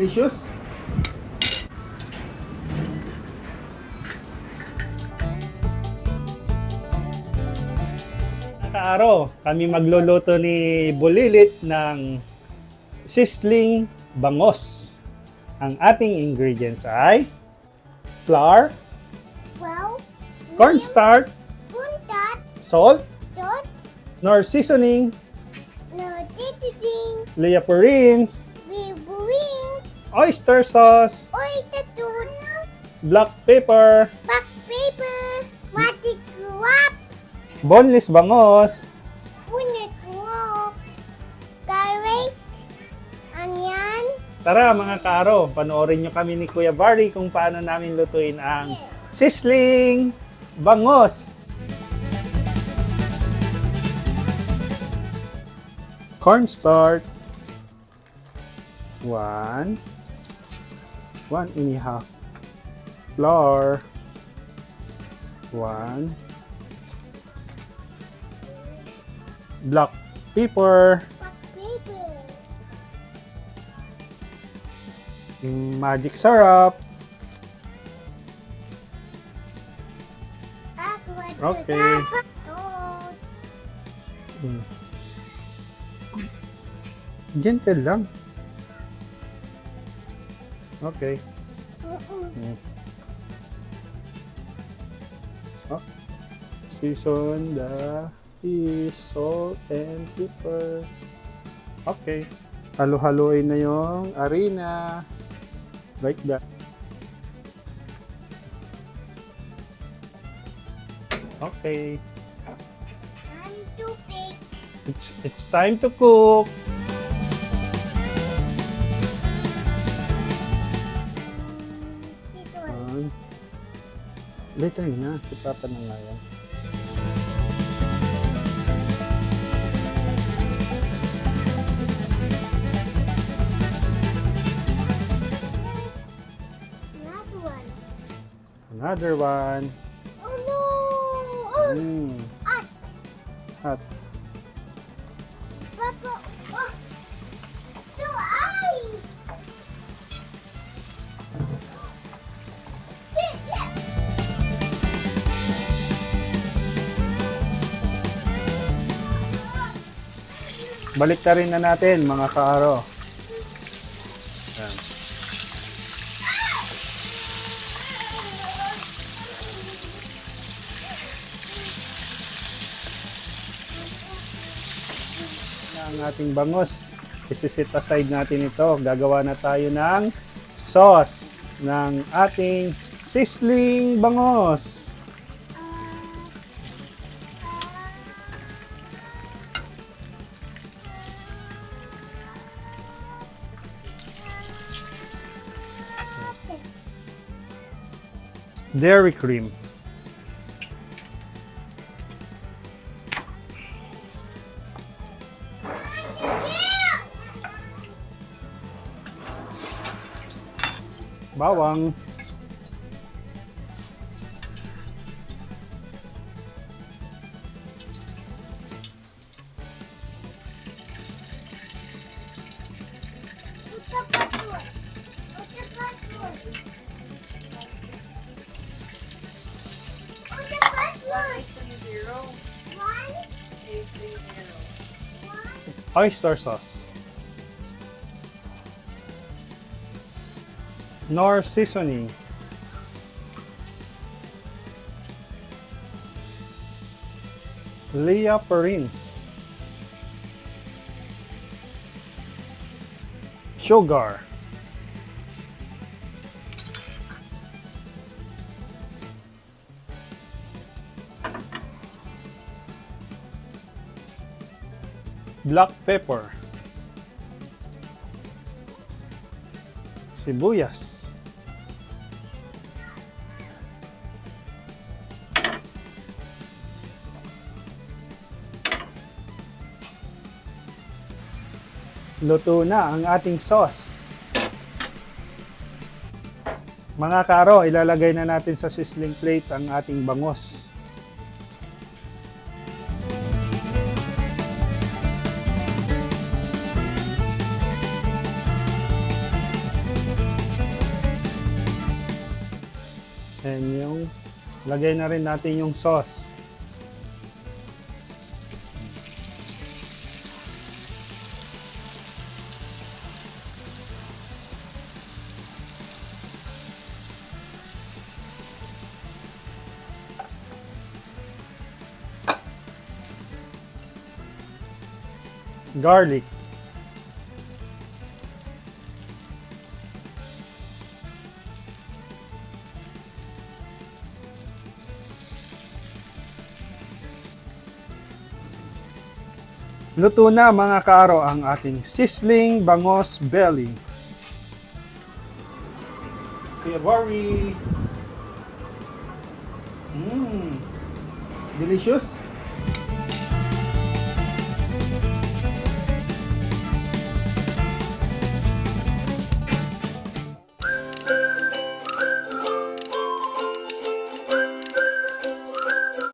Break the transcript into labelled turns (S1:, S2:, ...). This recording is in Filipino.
S1: delicious. Kaaraw, kami magluluto ni Bulilit ng Sizzling Bangus. Ang ating ingredients ay flour, cornstarch, salt, nor seasoning, liaporins, oyster sauce, black pepper, boneless bangus, Tara mga kaaro, panoorin nyo kami ni Kuya Barry kung paano namin lutuin ang Sizzling Bangus. Cornstarch, 1 1.5 flour, 1 black pepper, magic syrup. Okay. Gentle lang. Okay. Oh. Season the fish, salt and pepper. Okay. Halo-haloin na yung harina. Like that. Okay.
S2: Time to bake.
S1: It's time to cook. Later na. Sipapa na nga yan. Another one.
S2: Oh no! Hot.
S1: Hot.
S2: Papa, so ice.
S1: Baliktarin na natin mga kaaro. Yan. Ang ating bangus, isi-set aside natin ito. Gagawa na tayo ng sauce ng ating sizzling bangus. Dairy cream. Bawang. Oyster sauce. Nor seasoning. Liaporins. Sugar. Black pepper, sibuyas, luto na ang ating sauce. Mga karo, ilalagay na natin sa sizzling plate ang ating bangus. Lagay na rin natin yung sauce. Garlic. Luto na mga kaaro ang ating sizzling bangos belly. Kuya Bari. Delicious.